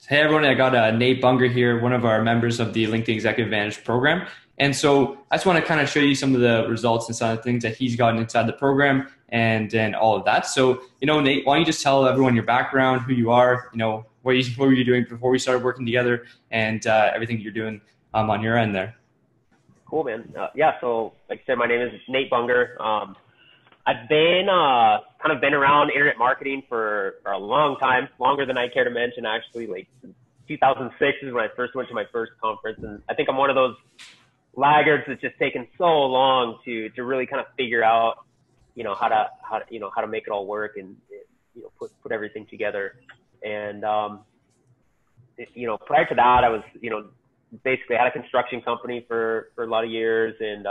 Hey everyone, I got Nate Bunger here, one of our members of the LinkedIn Executive Advantage program. And so I just want to kind of show you some of the results and some of the things that he's gotten inside the program and all of that. So, Nate, why don't you just tell everyone your background, who you are, what were you doing before we started working together and everything you're doing on your end there. Cool, man. Yeah, so like I said, my name is Nate Bunger. I've been kind of been around internet marketing for a long time, longer than I care to mention, actually. Like 2006 is when I first went to my first conference, and I think I'm one of those laggards that's just taken so long to really kind of figure out, how to make it all work and put everything together. And prior to that, I was basically had a construction company for a lot of years and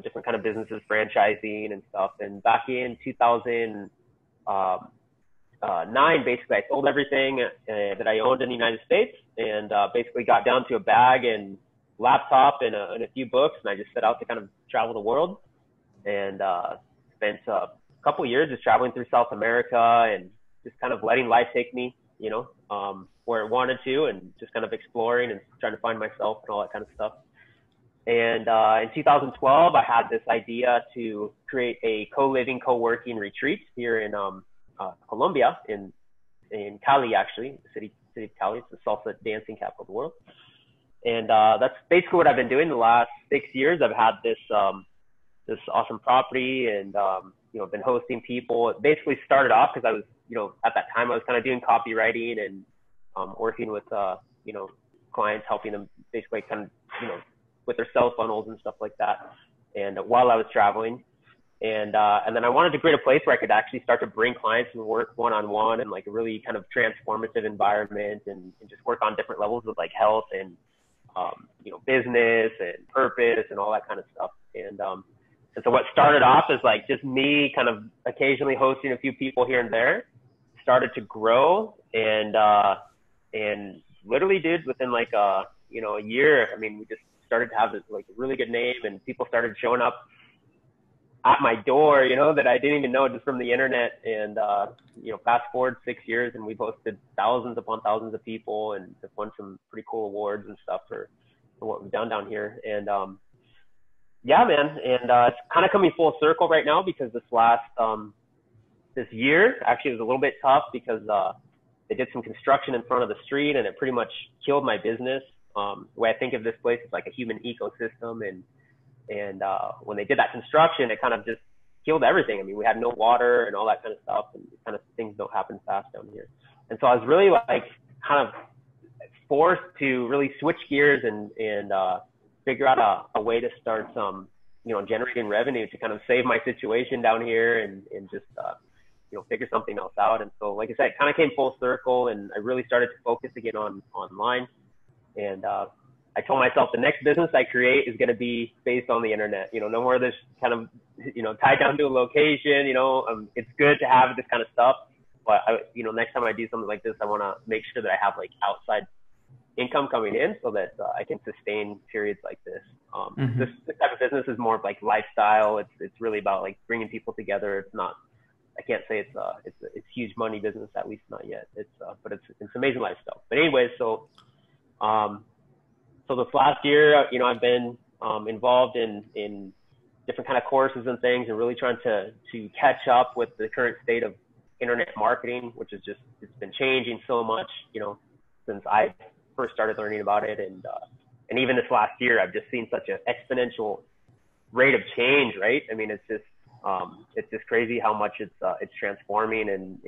different kind of businesses, franchising and stuff. And back in 2009, basically I sold everything that I owned in the United States and basically got down to a bag and laptop and a few books, and I just set out to kind of travel the world and spent a couple of years just traveling through South America and just kind of letting life take me, where it wanted to, and just kind of exploring and trying to find myself and all that kind of stuff. And in 2012, I had this idea to create a co-living, co-working retreat here in Colombia, in Cali, actually, the city of Cali. It's the salsa dancing capital of the world. And that's basically what I've been doing the last 6 years. I've had this this awesome property and been hosting people. It basically started off because I was, at that time I was kind of doing copywriting and working with clients, helping them basically kind of with their sell funnels and stuff like that. And while I was traveling, and then I wanted to create a place where I could actually start to bring clients and work one-on-one and like a really kind of transformative environment and just work on different levels of like health and business and purpose and all that kind of stuff. And so what started off as like just me kind of occasionally hosting a few people here and there started to grow and literally, dude, within like a year, I mean, we just started to have this like really good name and people started showing up at my door, that I didn't even know just from the internet. And, fast forward 6 years and we've hosted thousands upon thousands of people and have won some pretty cool awards and stuff for what we've done down here. And, yeah, man. And, it's kind of coming full circle right now because this year actually was a little bit tough because, they did some construction in front of the street and it pretty much killed my business. The way I think of this place is like a human ecosystem. And when they did that construction, it kind of just killed everything. I mean, we had no water and all that kind of stuff, and kind of things don't happen fast down here. And so I was really like kind of forced to really switch gears and figure out a way to start some, generating revenue to kind of save my situation down here and just, figure something else out. And so, like I said, it kind of came full circle and I really started to focus again on online. And, I told myself the next business I create is going to be based on the internet, no more of this kind of, tied down to a location, it's good to have this kind of stuff, but next time I do something like this, I want to make sure that I have like outside income coming in so that I can sustain periods like this. This type of business is more of like lifestyle. It's really about like bringing people together. It's not, I can't say it's huge money business, at least not yet. But it's amazing lifestyle. But anyways, so this last year, I've been involved in different kind of courses and things and really trying to catch up with the current state of internet marketing, which is just, it's been changing so much, since I first started learning about it. And even this last year, I've just seen such an exponential rate of change, right? I mean, it's just crazy how much it's transforming and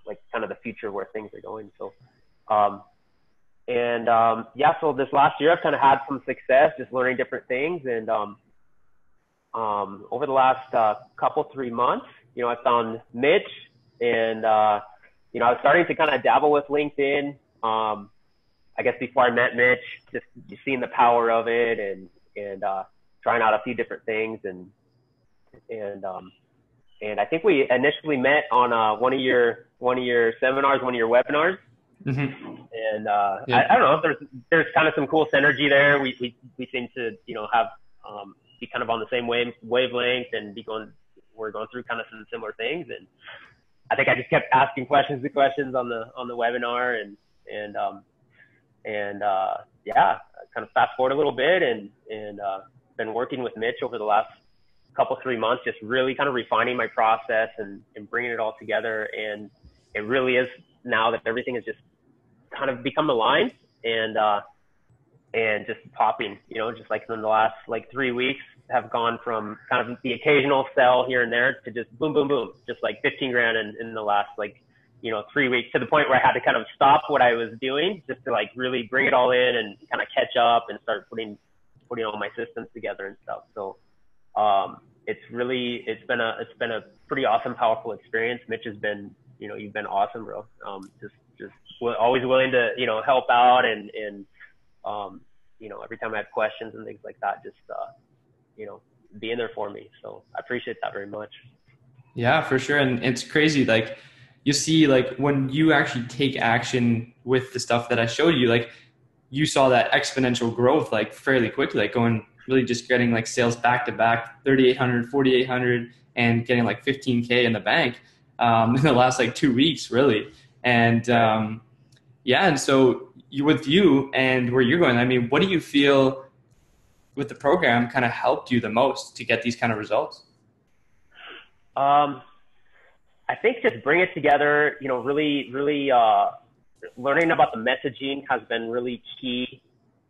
like kind of the future where things are going. So, so this last year I've kind of had some success just learning different things. And over the last couple, 3 months, I found Mitch and, I was starting to kind of dabble with LinkedIn. I guess before I met Mitch, just seeing the power of it and trying out a few different things. And I think we initially met on one of your seminars, one of your webinars. Mm-hmm. And Yeah. I don't know, there's kind of some cool synergy there. We seem to have be kind of on the same wavelength and we're going through kind of some similar things. I think I just kept asking questions on the webinar, and yeah, kind of fast forward a little bit, and been working with Mitch over the last couple 3 months, just really kind of refining my process and bringing it all together. And it really is now that everything has just kind of become aligned and just popping, just like in the last like 3 weeks have gone from kind of the occasional sell here and there to just boom, boom, boom, just like 15 grand in the last like, 3 weeks, to the point where I had to kind of stop what I was doing just to like really bring it all in and kind of catch up and start putting all my systems together and stuff. So, it's been a pretty awesome, powerful experience. Mitch has been, you've been awesome, bro. Just always willing to, help out and every time I have questions and things like that, just, being there for me. So I appreciate that very much. Yeah, for sure. And it's crazy. Like you see, like when you actually take action with the stuff that I showed you, like you saw that exponential growth, like fairly quickly, like going really just getting like sales back to back, 3,800, 4,800, and getting like 15K in the bank in the last like 2 weeks, really. And yeah, and so with you and where you're going, I mean, what do you feel with the program kind of helped you the most to get these kind of results? I think just bring it together, really, really learning about the messaging has been really key.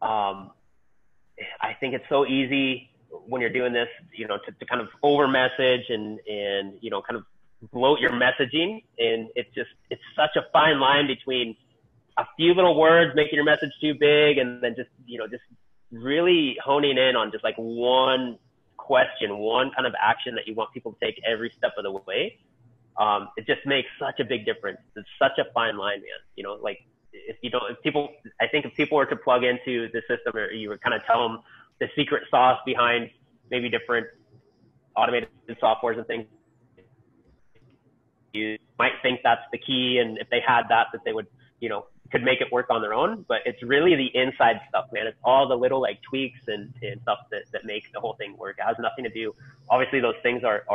I think it's so easy when you're doing this, to kind of over message and kind of bloat your messaging. And it's such a fine line between a few little words making your message too big, and then just really honing in on just like one question, one kind of action that you want people to take every step of the way. It just makes such a big difference. It's such a fine line, man. Like if people were to plug into the system, or you would kind of tell them the secret sauce behind maybe different automated softwares and things, you might think that's the key. And if they had that they would, could make it work on their own. But it's really the inside stuff, man. It's all the little like tweaks and stuff that make the whole thing work. It has nothing to do. Obviously those things are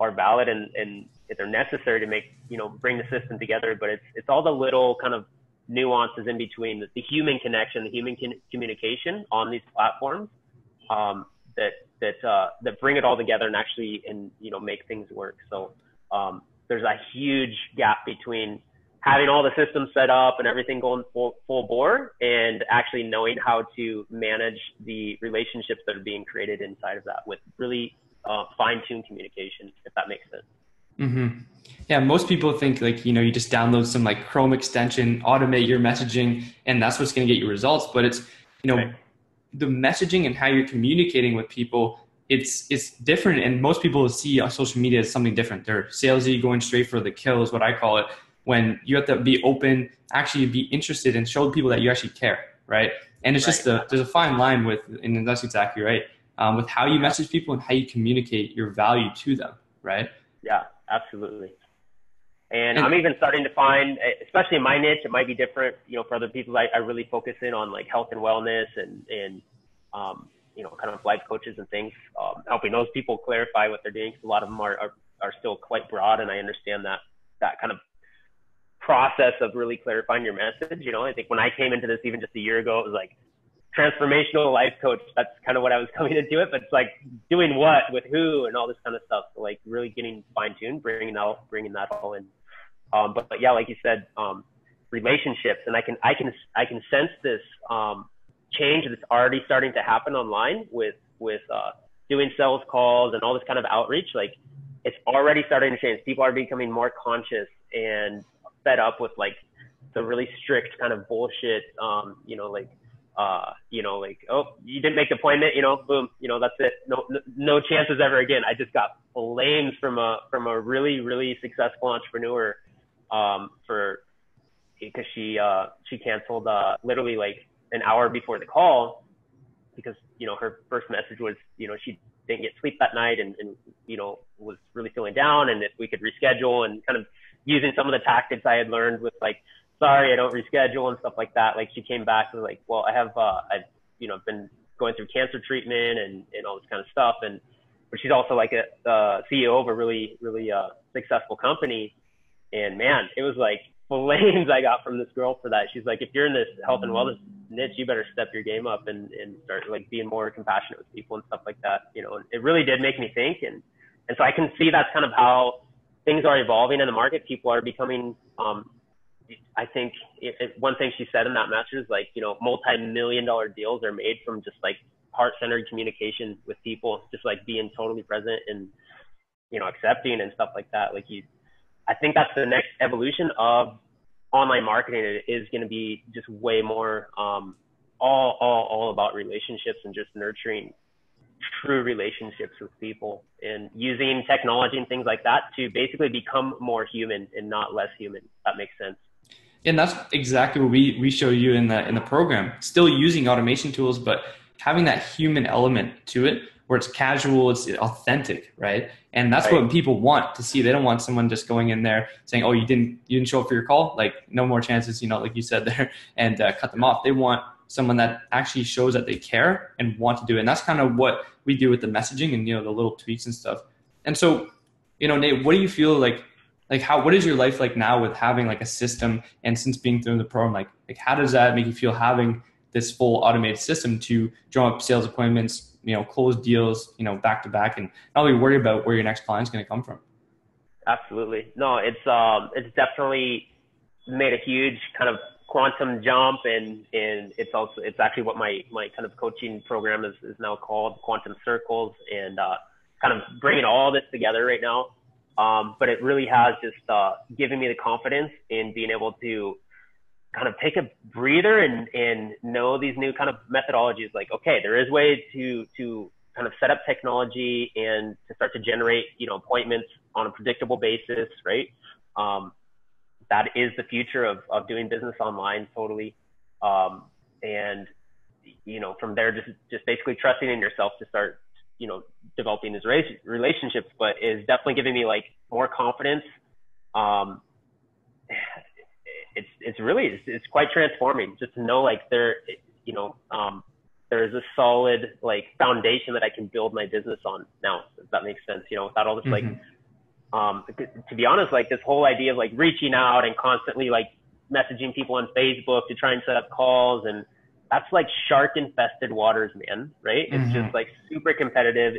valid and they're necessary to make, bring the system together, but it's all the little kind of nuances in between the human connection, the human communication on these platforms, that bring it all together and actually, make things work. So, there's a huge gap between having all the systems set up and everything going full bore and actually knowing how to manage the relationships that are being created inside of that with really fine-tuned communication, if that makes sense. Mm-hmm. Yeah, most people think like, you just download some like Chrome extension, automate your messaging, and that's what's going to get you results. But it's, Right. The messaging and how you're communicating with people, it's different. And most people see on social media as something different. They're salesy, going straight for the kill is what I call it. When you have to be open, actually be interested and show people that you actually care, right? And it's just there's a fine line and that's exactly right, with how you message people and how you communicate your value to them, right? Yeah, absolutely. And I'm even starting to find, especially in my niche, it might be different, for other people. I really focus in on like health and wellness and kind of life coaches and things, helping those people clarify what they're doing. Cause a lot of them are still quite broad, and I understand that kind of process of really clarifying your message. I think when I came into this even just a year ago, it was like transformational life coach. That's kind of what I was coming into it, but it's like doing what with who and all this kind of stuff. So like really getting fine tuned, bringing that all in. But yeah, like you said, relationships, and I can sense this change that's already starting to happen online with doing sales calls and all this kind of outreach. Like it's already starting to change. People are becoming more conscious and fed up with like the really strict kind of bullshit, oh, you didn't make the appointment, boom, that's it. No chances ever again. I just got flames from a really, really successful entrepreneur, because she canceled, literally like an hour before the call because, her first message was, she didn't get sleep that night and was really feeling down, and if we could reschedule, and kind of using some of the tactics I had learned with like, sorry, I don't reschedule and stuff like that. Like she came back and was like, well, I've been going through cancer treatment and all this kind of stuff. But she's also like a CEO of a really, really, successful company. And man, it was like flames I got from this girl for that. She's like, if you're in this health and wellness niche, you better step your game up and start like being more compassionate with people and stuff like that. You know, and it really did make me think. And so I can see that's kind of how things are evolving in the market. People are becoming, I think one thing she said in that message is like, you know, multi-million-dollar deals are made from just like heart-centered communication with people, just like being totally present and, you know, accepting and stuff like that. Like I think that's the next evolution of online marketing. It is going to be just way more, all about relationships and just nurturing true relationships with people and using technology and things like that to basically become more human and not less human. If that makes sense. And that's exactly what we show you in the program. Still using automation tools, but having that human element to it, where it's casual, it's authentic, right? And that's what people want to see. They don't want someone just going in there saying, "Oh, you didn't show up for your call. Like, no more chances," you know, like you said there, and cut them off. They want someone that actually shows that they care and want to do it. And that's kind of what we do with the messaging and, you know, the little tweaks and stuff. And so, you know, Nate, what do you feel like what is your life like now with having like a system, and since being through the program, like how does that make you feel having this full automated system to drum up sales appointments, you know, close deals, you know, back to back, and not really worry about where your next client's going to come from? Absolutely. No, it's definitely made a huge kind of quantum jump, and it's actually what my kind of coaching program is now called, Quantum Circles, and kind of bringing all this together right now. But it really has just given me the confidence in being able to kind of take a breather and know these new kind of methodologies. Like, okay, there is ways to kind of set up technology and to start to generate, you know, appointments on a predictable basis, right? That is the future of doing business online, totally. And, you know, from there, just basically trusting in yourself to start, you know, developing these relationships, but is definitely giving me like more confidence. It's quite transforming just to know like there, you know, there's a solid like foundation that I can build my business on now, if that makes sense, you know, without all this like, to be honest, like this whole idea of like reaching out and constantly like messaging people on Facebook to try and set up calls, and that's like shark infested waters, man. Right? It's just like super competitive.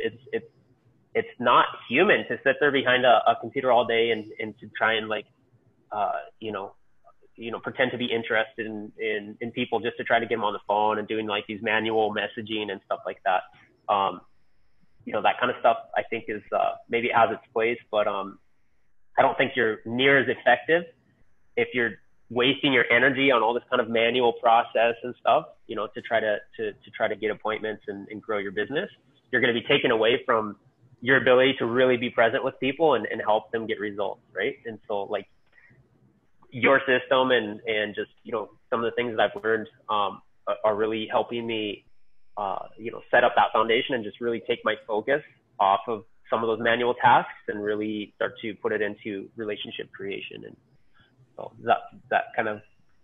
It's not human to sit there behind a computer all day and to try and like, you know, pretend to be interested in people just to try to get them on the phone and doing like these manual messaging and stuff like that. You know, that kind of stuff I think is, maybe has its place, but, I don't think you're near as effective if you're wasting your energy on all this kind of manual process and stuff, you know, to try to get appointments and grow your business. You're going to be taken away from your ability to really be present with people and help them get results. Right. And so like your system and just, you know, some of the things that I've learned, are really helping me, you know, set up that foundation and just really take my focus off of some of those manual tasks and really start to put it into relationship creation. And so that kind of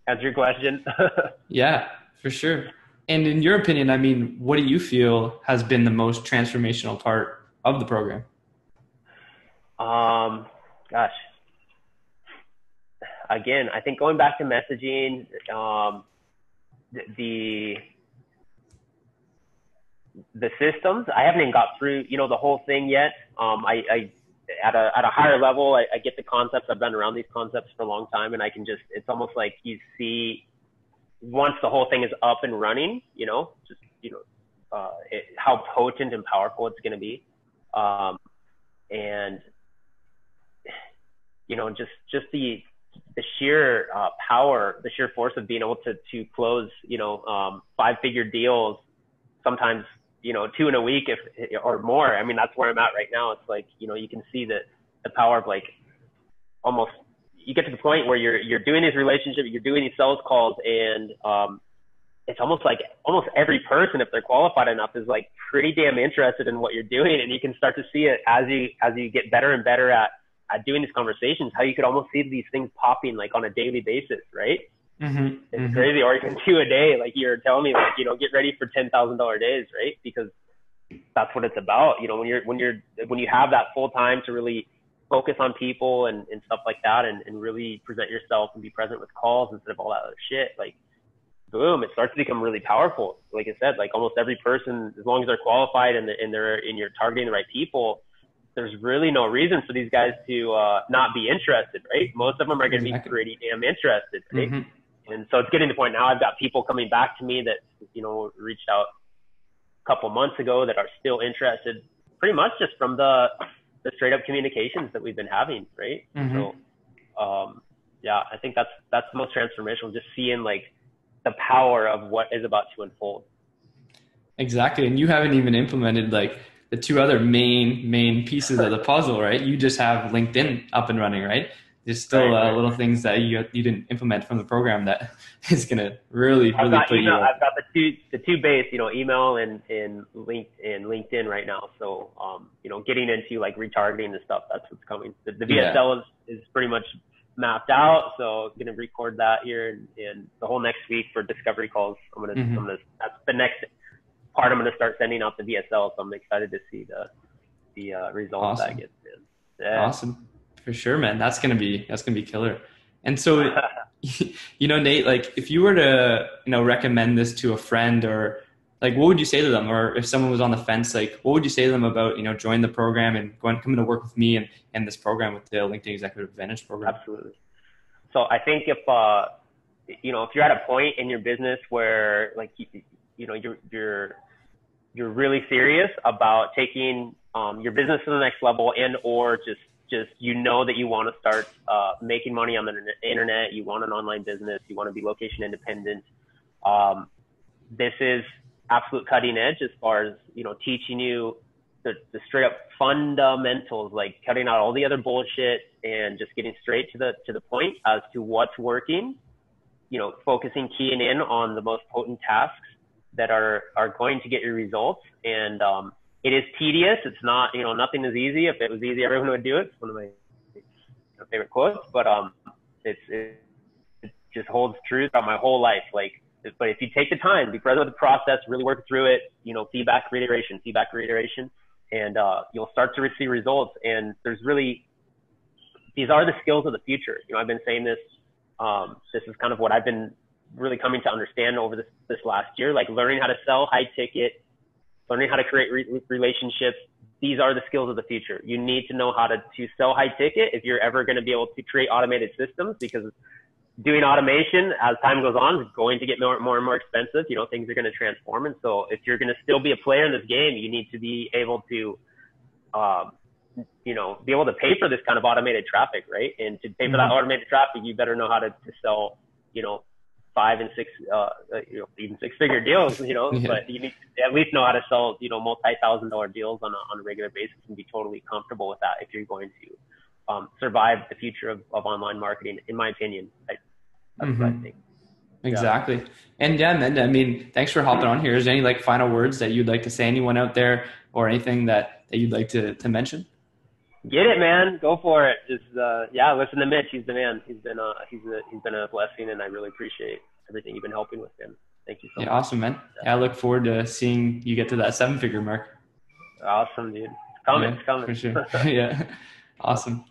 answer your question. Yeah, for sure. And in your opinion, I mean, what do you feel has been the most transformational part of the program? Gosh, again, I think going back to messaging, the systems, I haven't even got through, you know, the whole thing yet. I at a higher level, I get the concepts. I've been around these concepts for a long time, and I can just, it's almost like you see once the whole thing is up and running, you know, just, you know, how potent and powerful it's going to be. And, you know, just the sheer power, the sheer force of being able to close, you know, 5-figure deals, sometimes, you know, 2 in a week or more. I mean, that's where I'm at right now. It's like, you know, you can see the power of like almost, you get to the point where you're doing these relationships, you're doing these sales calls, and it's almost like almost every person, if they're qualified enough, is like pretty damn interested in what you're doing. And you can start to see it as you get better and better at doing these conversations, how you could almost see these things popping like on a daily basis, right? It's crazy. Or even 2 a day, like you're telling me, like, you know, get ready for $10,000 days, right? Because that's what it's about. You know, when you have that full time to really focus on people and stuff like that, and really present yourself and be present with calls instead of all that other shit, like, boom, it starts to become really powerful. Like I said, like almost every person, as long as they're qualified and you're targeting the right people, there's really no reason for these guys to not be interested, right? Most of them are going to be pretty damn interested, right? Mm-hmm. And so it's getting to the point now I've got people coming back to me that, reached out a couple months ago that are still interested, pretty much just from the straight up communications that we've been having, right? Mm-hmm. So, yeah, I think that's the most transformational, just seeing like the power of what is about to unfold. Exactly. And you haven't even implemented like the two other main pieces of the puzzle, right? You just have LinkedIn up and running, right? There's still little things that you didn't implement from the program that is going to really put you up. I've got the two base, email and LinkedIn right now. So, getting into like retargeting and stuff, that's what's coming. The VSL is pretty much mapped out. So I'm going to record that here in the whole next week for discovery calls. That's the next part. I'm going to start sending out the VSL. So I'm excited to see the results that gets in. Yeah. Awesome. For sure, man. That's going to be killer. And so, Nate, like if you were to, recommend this to a friend, or like, what would you say to them? Or if someone was on the fence, like what would you say to them about, join the program and coming to work with me and this program with the LinkedIn Executive Advantage program? Absolutely. So I think if you're at a point in your business where like, you're really serious about taking your business to the next level, and or just that you want to start making money on the internet, you want an online business, you want to be location independent. This is absolute cutting edge as far as, teaching you the straight up fundamentals, like cutting out all the other bullshit and just getting straight to the point as to what's working, focusing, keying in on the most potent tasks that are going to get you results. And, it is tedious. It's not, nothing is easy. If it was easy, everyone would do it. It's one of my favorite quotes, but it just holds true throughout my whole life. Like, but if you take the time, be present with the process, really work through it, feedback, reiteration, and you'll start to see results. And these are the skills of the future. I've been saying this. This is kind of what I've been really coming to understand over this last year, like learning how to sell high ticket, learning how to create relationships. These are the skills of the future. You need to know how to sell high ticket if you're ever going to be able to create automated systems, because doing automation as time goes on is going to get more and more expensive. Things are going to transform. And so if you're going to still be a player in this game, you need to be able to, be able to pay for this kind of automated traffic, right? And to pay for that automated traffic, you better know how to sell, 5 and 6, even 6-figure deals, but you need to at least know how to sell, multi-$1,000 deals on a regular basis and be totally comfortable with that if you're going to survive the future of online marketing, in my opinion. That's what I think. Exactly. Yeah. And yeah, man, I mean, thanks for hopping on here. Is there any like final words that you'd like to say, anyone out there, or anything that you'd like to mention? Get it, man. Go for it. Just, listen to Mitch. He's the man. He's been a blessing, and I really appreciate everything you've been helping with him. Thank you so much. Awesome, man. Yeah, I look forward to seeing you get to that 7-figure mark. Awesome, dude. It's coming. For sure. Yeah. Awesome.